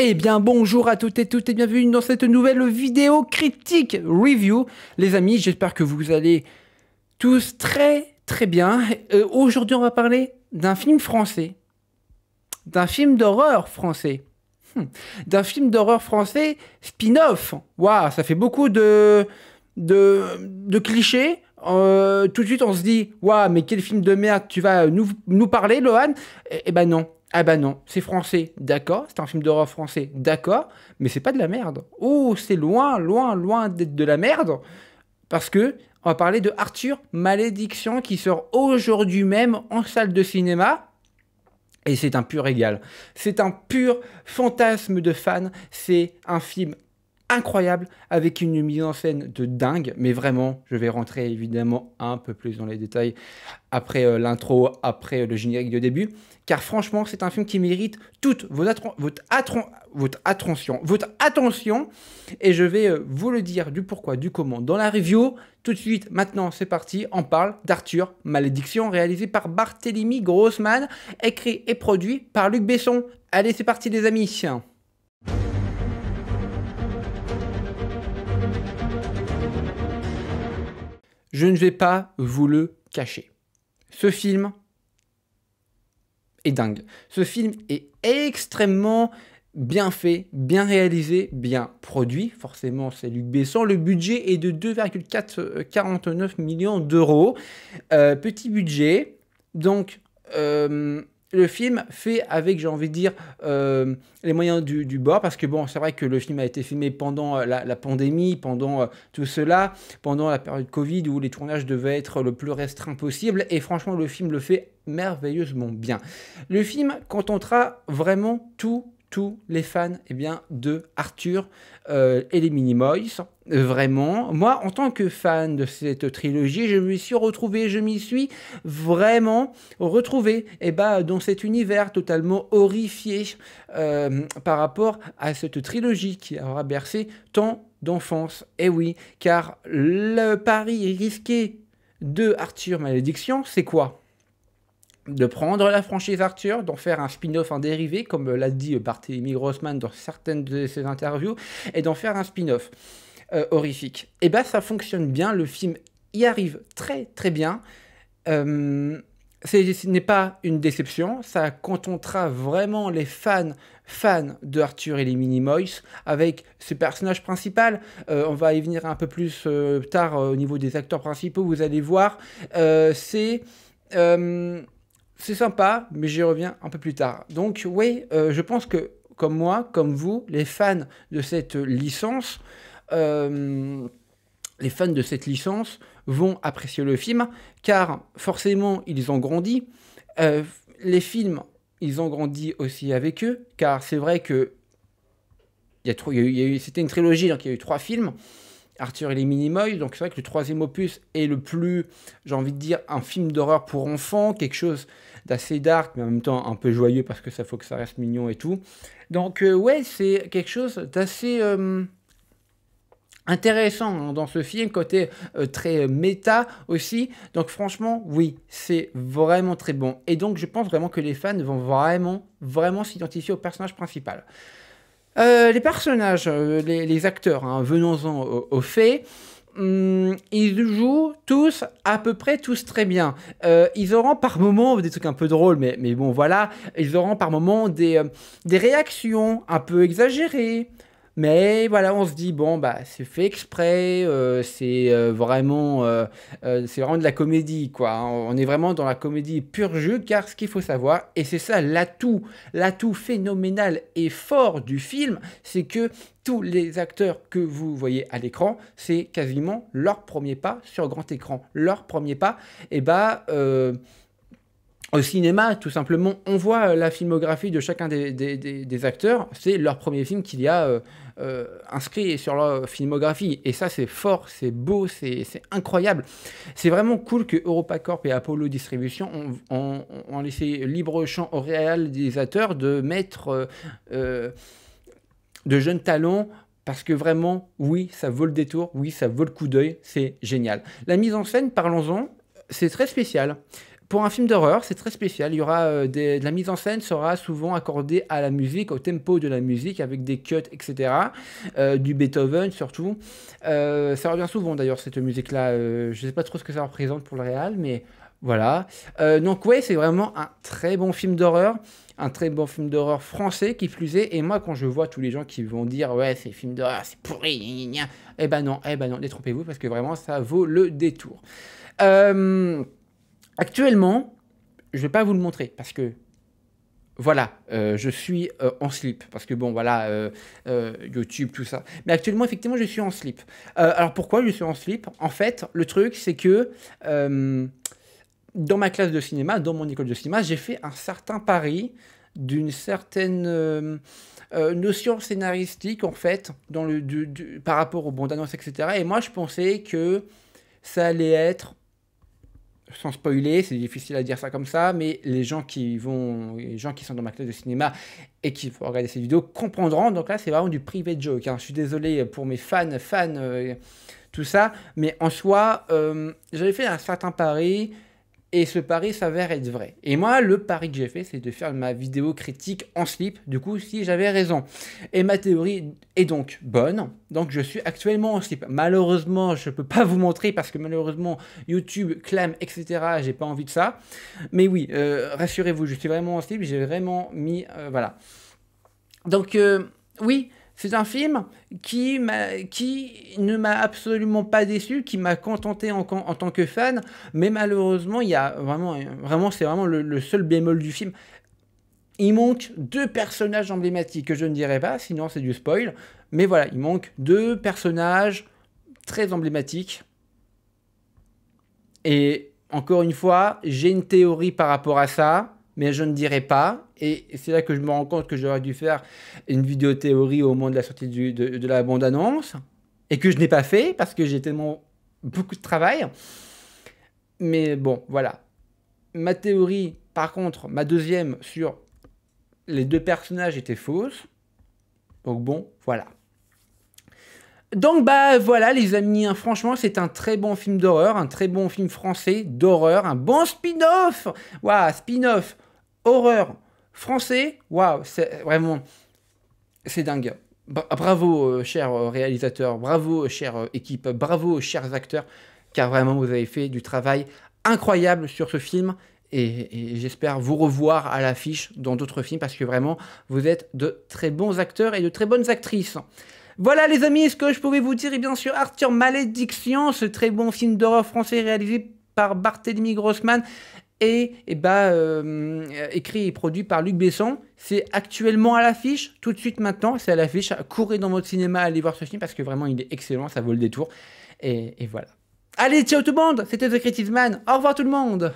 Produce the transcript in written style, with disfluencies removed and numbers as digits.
Eh bien bonjour à toutes et bienvenue dans cette nouvelle vidéo critique review. Les amis, j'espère que vous allez tous très bien. Aujourd'hui on va parler d'un film français, d'un film d'horreur français. D'un film d'horreur français spin-off. Waouh, ça fait beaucoup de clichés. Tout de suite on se dit, waouh, mais quel film de merde tu vas nous parler, Lohan? Eh ben non. Ah bah non, c'est français, d'accord, c'est un film d'horreur français, d'accord, mais c'est pas de la merde. Oh, c'est loin d'être de la merde, parce que on va parler de Arthur Malédiction qui sort aujourd'hui même en salle de cinéma. Et c'est un pur régal. C'est un pur fantasme de fan. C'est un film incroyable avec une mise en scène de dingue. Mais vraiment, je vais rentrer évidemment un peu plus dans les détails après l'intro, après le générique de début. Car franchement, c'est un film qui mérite toute votre attention. Et je vais vous le dire du pourquoi, du comment dans la review. Tout de suite, maintenant, c'est parti. On parle d'Arthur Malédiction, réalisé par Barthélemy Grossman, écrit et produit par Luc Besson. Allez, c'est parti les amis. Je ne vais pas vous le cacher. Ce film est dingue. Ce film est extrêmement bien fait, bien réalisé, bien produit. Forcément, c'est Luc Besson. Le budget est de 2,49 millions d'euros. Petit budget. Donc, le film fait avec, j'ai envie de dire, les moyens du bord, parce que bon, c'est vrai que le film a été filmé pendant la pandémie, pendant tout cela, pendant la période Covid où les tournages devaient être le plus restreint possible, et franchement, le film le fait merveilleusement bien. Le film contentera vraiment tous les fans de Arthur et les Minimoys. Vraiment, moi en tant que fan de cette trilogie, je m'y suis vraiment retrouvé dans cet univers totalement horrifié par rapport à cette trilogie qui aura bercé tant d'enfance. Et oui, car le pari risqué de Arthur Malédiction, c'est quoi? De prendre la franchise Arthur, d'en faire un spin-off, un dérivé, comme l'a dit Barthélemy Grossman dans certaines de ses interviews, et d'en faire un spin-off horrifique. Et ça fonctionne bien, le film y arrive très bien. Ce n'est pas une déception, ça contentera vraiment les fans de Arthur et les Minimoys avec ce personnage principal. On va y venir un peu plus tard au niveau des acteurs principaux, vous allez voir. C'est sympa, mais j'y reviens un peu plus tard. Donc oui, je pense que comme moi, comme vous, les fans de cette licence, vont apprécier le film, car forcément, ils ont grandi. Les films, ils ont grandi aussi avec eux, car c'est vrai que c'était une trilogie, donc il y a eu 3 films. Arthur et les Minimoys, donc c'est vrai que le 3e opus est le plus, j'ai envie de dire, un film d'horreur pour enfants, quelque chose d'assez dark, mais en même temps un peu joyeux parce que ça faut que ça reste mignon et tout. Donc ouais, c'est quelque chose d'assez intéressant dans ce film, côté très méta aussi. Donc franchement, oui, c'est vraiment très bon. Et donc je pense vraiment que les fans vont vraiment s'identifier au personnage principal. Les personnages, les acteurs, hein, venons-en aux faits, ils jouent tous, à peu près tous très bien. Ils auront par moments des trucs un peu drôles, mais bon voilà, ils auront par moments des réactions un peu exagérées. Mais voilà, on se dit, bon, c'est fait exprès, c'est vraiment de la comédie, quoi. On est vraiment dans la comédie pur jus, car ce qu'il faut savoir, et c'est ça l'atout phénoménal et fort du film, c'est que tous les acteurs que vous voyez à l'écran, c'est quasiment leur premier pas sur grand écran. Leur premier pas, au cinéma, tout simplement, on voit la filmographie de chacun des acteurs. C'est leur premier film qu'il y a inscrit sur leur filmographie. Et ça, c'est fort, c'est beau, c'est incroyable. C'est vraiment cool que EuropaCorp et Apollo Distribution ont laissé libre champ au réalisateur de mettre de jeunes talents. Parce que vraiment, oui, ça vaut le détour, oui, ça vaut le coup d'œil, c'est génial. La mise en scène, parlons-en, c'est très spécial. pour un film d'horreur, c'est très spécial. Il y aura de la mise en scène sera souvent accordée à la musique, au tempo de la musique, avec des cuts, etc. Du Beethoven surtout. Ça revient souvent d'ailleurs cette musique-là. Je ne sais pas trop ce que ça représente pour le réal, mais voilà. Donc ouais, c'est vraiment un très bon film d'horreur. Un très bon film d'horreur français qui plus est. Et moi, quand je vois tous les gens qui vont dire ouais, c'est film d'horreur, c'est pourri, gna, gna, gna. Eh ben non, détrompez-vous parce que vraiment, ça vaut le détour. Actuellement, je vais pas vous le montrer parce que voilà, je suis en slip parce que bon voilà, YouTube tout ça. Mais actuellement, effectivement, je suis en slip. Alors pourquoi je suis en slip? En fait, le truc c'est que dans ma classe de cinéma, dans mon école de cinéma, j'ai fait un certain pari d'une certaine notion scénaristique en fait par rapport aux bandes annonces, etc. Et moi, je pensais que ça allait être sans spoiler, c'est difficile à dire ça comme ça, mais les gens qui sont dans ma classe de cinéma et qui vont regarder ces vidéos comprendront. Donc là, c'est vraiment du private joke, hein. Je suis désolé pour mes fans, tout ça, mais en soi, j'avais fait un certain pari et ce pari s'avère être vrai. Et moi, le pari que j'ai fait, c'est de faire ma vidéo critique en slip, du coup, si j'avais raison. Et ma théorie est donc bonne, donc je suis actuellement en slip. Malheureusement, je ne peux pas vous montrer parce que malheureusement, YouTube clame, etc. J'ai pas envie de ça. Mais oui, rassurez-vous, je suis vraiment en slip, j'ai vraiment mis... voilà. Donc, oui... C'est un film qui ne m'a absolument pas déçu, qui m'a contenté en tant que fan, mais malheureusement, il y a vraiment c'est vraiment le seul bémol du film. Il manque 2 personnages emblématiques que je ne dirais pas, sinon c'est du spoil. Mais voilà, il manque 2 personnages très emblématiques. Et encore une fois, j'ai une théorie par rapport à ça, mais je ne dirai pas. Et c'est là que je me rends compte que j'aurais dû faire une vidéo théorie au moment de la sortie de la bande-annonce, et que je n'ai pas fait parce que j'ai tellement beaucoup de travail. Mais bon, voilà. Ma théorie, par contre, ma deuxième sur les 2 personnages était fausse. Donc bon, voilà. Donc bah voilà les amis, hein, franchement c'est un très bon film d'horreur, un très bon film français d'horreur, un bon spin-off. Waouh, spin-off horreur français, waouh, c'est vraiment, c'est dingue. Bravo, chers réalisateurs, bravo, chère équipe, bravo, chers acteurs, car vraiment, vous avez fait du travail incroyable sur ce film. Et j'espère vous revoir à l'affiche dans d'autres films, parce que vraiment, vous êtes de très bons acteurs et de très bonnes actrices. Voilà les amis, ce que je pouvais vous dire, et bien sûr, Arthur Malédiction, ce très bon film d'horreur français réalisé par Barthélemy Grossman, et écrit et produit par Luc Besson. C'est actuellement à l'affiche, tout de suite maintenant, c'est à l'affiche. Courez dans votre cinéma, allez voir ce film parce que vraiment il est excellent, ça vaut le détour. Et voilà. Allez, ciao tout le monde, c'était The Creative Man, au revoir tout le monde.